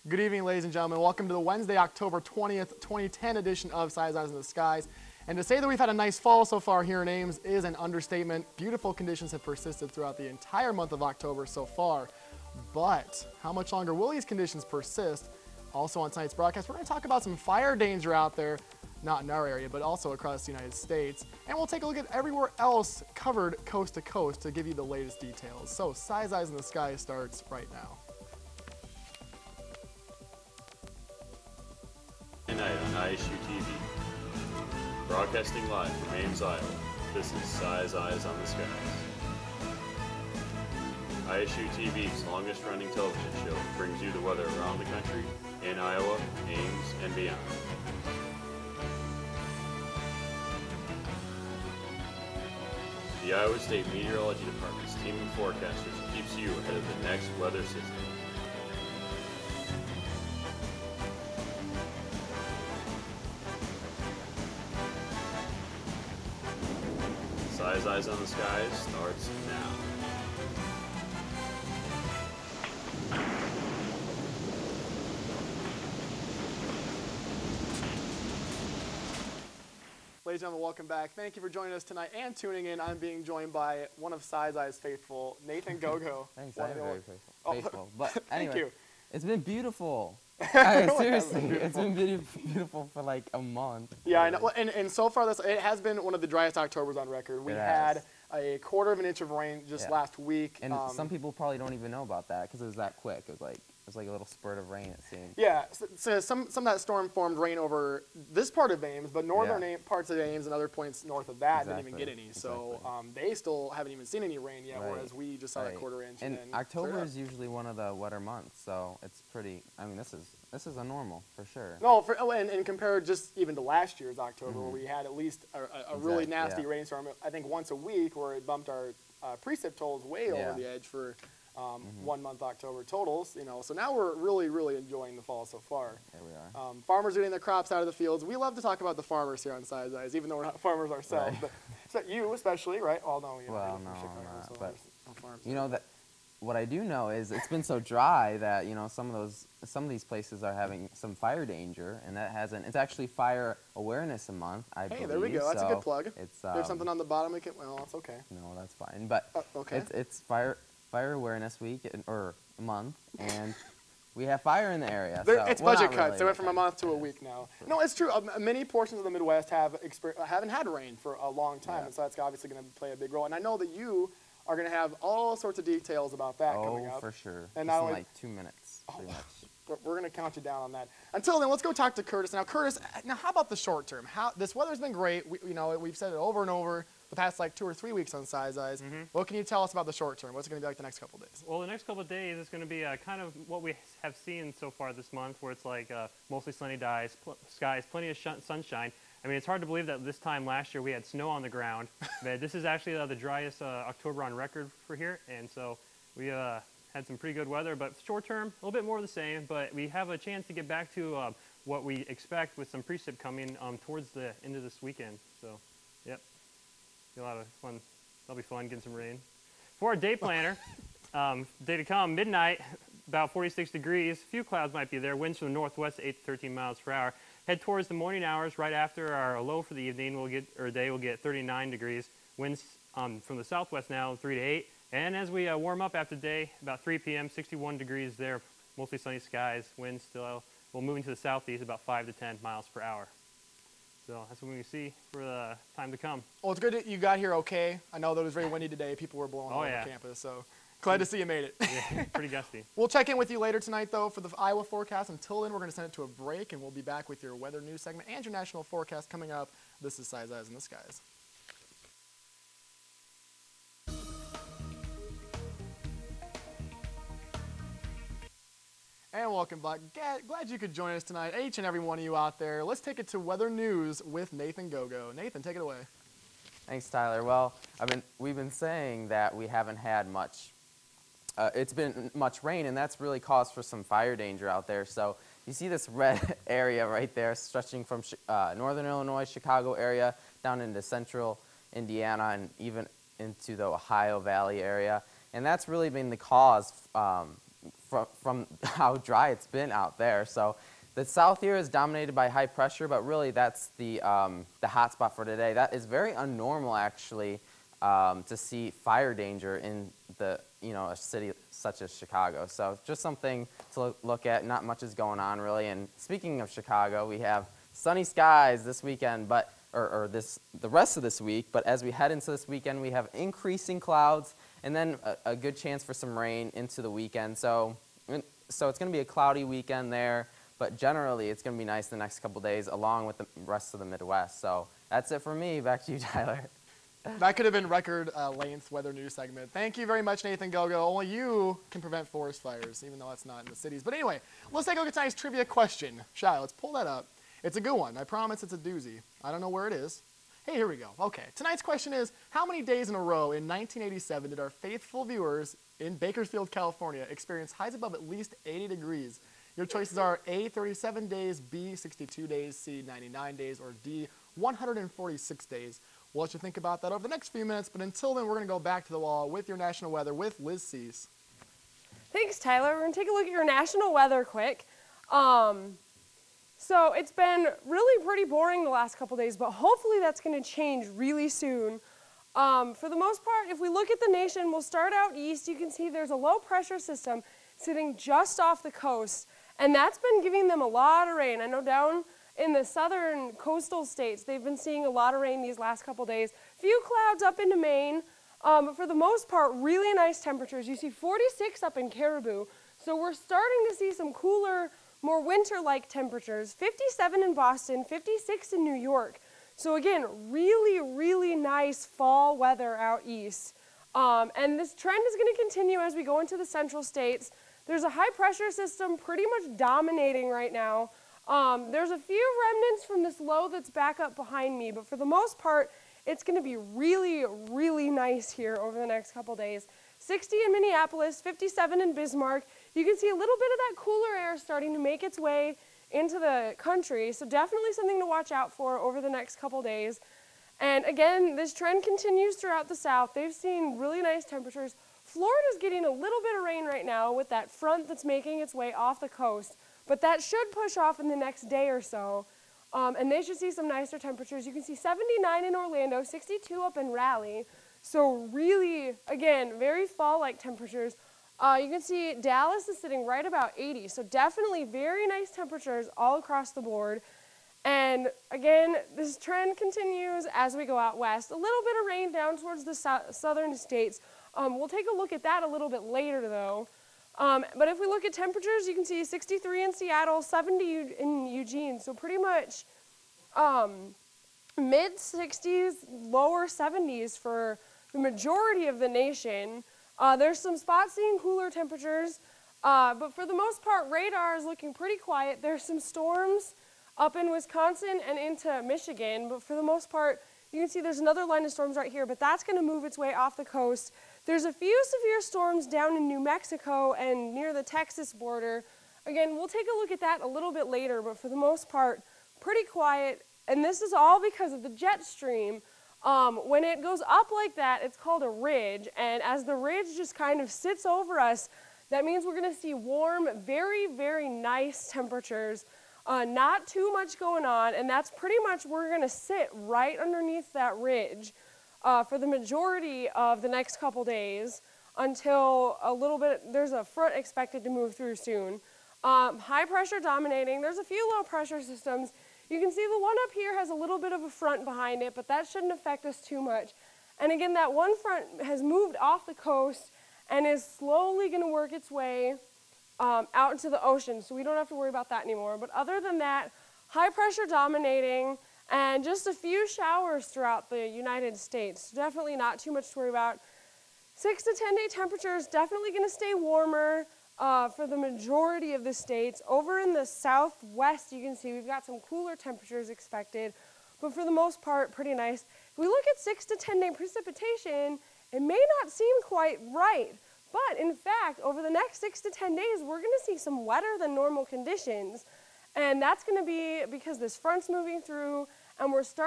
Good evening, ladies and gentlemen. Welcome to the Wednesday, October 20th, 2010 edition of Size Eyes in the Skies. And to say that we've had a nice fall so far here in Ames is an understatement. Beautiful conditions have persisted throughout the entire month of October so far. But how much longer will these conditions persist? Also on tonight's broadcast, we're going to talk about some fire danger out there, not in our area, but also across the United States. And we'll take a look at everywhere else covered coast to coast to give you the latest details. So Size Eyes in the Sky starts right now. Tonight on ISU TV, broadcasting live from Ames, Iowa, this is Size Eyes on the Skies. ISU TV's longest running television show brings you the weather around the country, in Iowa, Ames, and beyond. The Iowa State Meteorology Department's team of forecasters keeps you ahead of the next weather system. Size Eyes on the Skies starts now. Ladies and gentlemen, welcome back. Thank you for joining us tonight and tuning in. I'm being joined by one of Size Eye's faithful, Nathan Gogo. Thanks, I'm very faithful. But Thank anyway, you. it's been beautiful. Really Seriously, has been it's been beautiful for like a month. Yeah, I know. Well, and so far, it has been one of the driest Octobers on record. We had a quarter of an inch of rain just last week. And some people probably don't even know about that because it was that quick. It was like a little spurt of rain, it seemed. Yeah, so some of that storm formed rain over this part of Ames, but northern parts of Ames and other points north of that didn't even get any. So they still haven't even seen any rain yet, whereas we just saw a quarter inch. And October is usually one of the wetter months, so it's pretty. I mean, this is a normal for sure. No, and compared just even to last year's October, where we had at least a really nasty rainstorm. I think once a week, where it bumped our precip totals way over the edge for 1 month October totals. You know, so now we're really enjoying the fall so far. There we are. Farmers getting their crops out of the fields. We love to talk about the farmers here on Size Eyes, even though we're not farmers ourselves. Right. But you especially, right? Well, no, you know, Well, you're no, from Chicago, I'm not. so But no farms. you know that. What I do know is it's been so dry that some of these places are having some fire danger, and that hasn't. It's actually Fire Awareness Month, I believe. Hey, there we go. That's a good plug. It's there's something on the bottom. We can. Well, that's okay. No, that's fine. But okay. It's Fire Awareness Week or month, and we have fire in the area. It's budget cuts. They went from a month to a week now. No, it's true. Many portions of the Midwest haven't had rain for a long time, and so that's obviously going to play a big role. And I know that you are going to have all sorts of details about that coming up. Oh, for sure. And just in like 2 minutes, pretty much. We're going to count you down on that. Until then, let's go talk to Curtis. Now, Curtis, how about the short term? This weather's been great. We've said it over and over the past like 2 or 3 weeks on Size Eyes. What can you tell us about the short term? What's it going to be like the next couple of days? Well, the next couple of days is going to be kind of what we have seen so far this month, where it's like mostly sunny skies, plenty of sunshine. I mean, it's hard to believe that this time last year we had snow on the ground, but this is actually the driest October on record for here, and so we had some pretty good weather, but short term, a little bit more of the same, but we have a chance to get back to what we expect with some precip coming towards the end of this weekend. So, yep, be a lot of fun. That'll be fun, getting some rain. For our day planner, day to come, midnight, about 46 degrees, a few clouds might be there, winds from the northwest 8 to 13 miles per hour. Head towards the morning hours, right after our low for the evening, we'll get 39 degrees. Winds from the southwest now, 3 to 8. And as we warm up after day, about 3 p.m., 61 degrees there, mostly sunny skies. Winds still will move into the southeast about 5 to 10 miles per hour. So that's what we see for the time to come. Well, it's good that you got here okay. I know that it was very windy today. People were blowing all over campus, so glad to see you made it. Yeah, pretty gusty. We'll check in with you later tonight, though, for the Iowa forecast. Until then, we're going to send it to a break, and we'll be back with your weather news segment and your national forecast coming up. This is Size Eyes in the Skies. And welcome back. Glad you could join us tonight, each and every one of you out there. Let's take it to weather news with Nathan Gogo. Nathan, take it away. Thanks, Tyler. Well, we've been saying that we haven't had much. It's been much rain, and that's really caused for some fire danger out there. So you see this red area right there, stretching from northern Illinois, Chicago area, down into central Indiana, and even into the Ohio Valley area. And that's really been the cause from how dry it's been out there. So the south here is dominated by high pressure, but really that's the hot spot for today. That is very unnormal, actually, to see fire danger in a city such as Chicago. So just something to look at. Not much is going on, really. And speaking of Chicago, we have sunny skies this weekend, but the rest of this week. But as we head into this weekend, we have increasing clouds and then a good chance for some rain into the weekend. So it's going to be a cloudy weekend there, but generally it's going to be nice the next couple days along with the rest of the Midwest. So that's it for me. Back to you, Tyler. That could have been record length weather news segment. Thank you very much, Nathan Gogo. Only you can prevent forest fires, even though it's not in the cities. But anyway, let's take a look at tonight's trivia question. Shy, let's pull that up. It's a good one. I promise it's a doozy. I don't know where it is. Hey, here we go. Okay, tonight's question is, how many days in a row in 1987 did our faithful viewers in Bakersfield, California experience highs above at least 80 degrees? Your choices are A, 37 days, B, 62 days, C, 99 days, or D, 146 days. We'll let you think about that over the next few minutes, but until then, we're going to go back to the wall with your national weather with Liz Cease. Thanks, Tyler. We're going to take a look at your national weather quick. So it's been really pretty boring the last couple days, but hopefully that's going to change really soon. For the most part, if we look at the nation, we'll start out east. You can see there's a low pressure system sitting just off the coast, and that's been giving them a lot of rain. I know down in the southern coastal states, they've been seeing a lot of rain these last couple days. Few clouds up into Maine, but for the most part, really nice temperatures. You see 46 up in Caribou, so we're starting to see some cooler, more winter-like temperatures. 57 in Boston, 56 in New York. So again, really, really nice fall weather out east. And this trend is going to continue as we go into the central states. There's a high pressure system pretty much dominating right now. There's a few remnants from this low that's back up behind me, but for the most part, it's going to be really, really nice here over the next couple days. 60 in Minneapolis, 57 in Bismarck. You can see a little bit of that cooler air starting to make its way into the country, so definitely something to watch out for over the next couple days. And again, this trend continues throughout the south. They've seen really nice temperatures. Florida's getting a little bit of rain right now with that front that's making its way off the coast, but that should push off in the next day or so, and they should see some nicer temperatures. You can see 79 in Orlando, 62 up in Raleigh, so really, again, very fall-like temperatures. You can see Dallas is sitting right about 80, so definitely very nice temperatures all across the board. And again, this trend continues as we go out west. A little bit of rain down towards the southern states. We'll take a look at that a little bit later, though. But if we look at temperatures, you can see 63 in Seattle, 70 in Eugene, so pretty much mid-60s, lower 70s for the majority of the nation. There's some spots seeing cooler temperatures, but for the most part, radar is looking pretty quiet. There's some storms up in Wisconsin and into Michigan, but for the most part, you can see there's another line of storms right here, but that's going to move its way off the coast. There's a few severe storms down in New Mexico and near the Texas border. Again, we'll take a look at that a little bit later, but for the most part, pretty quiet, and this is all because of the jet stream. When it goes up like that, it's called a ridge, and as the ridge just kind of sits over us, that means we're going to see warm, very, very nice temperatures, not too much going on, and that's pretty much we're going to sit right underneath that ridge for the majority of the next couple days until a little bit, there's a front expected to move through soon. High pressure dominating, there's a few low pressure systems. You can see the one up here has a little bit of a front behind it, but that shouldn't affect us too much. And again, that one front has moved off the coast and is slowly going to work its way out into the ocean, so we don't have to worry about that anymore. But other than that, high pressure dominating and just a few showers throughout the United States. Definitely not too much to worry about. 6 to 10 day temperatures, definitely going to stay warmer for the majority of the states. Over in the southwest, you can see we've got some cooler temperatures expected, but for the most part, pretty nice. If we look at 6 to 10 day precipitation, it may not seem quite right, but in fact, over the next 6 to 10 days, we're going to see some wetter than normal conditions, and that's going to be because this front's moving through, and we're starting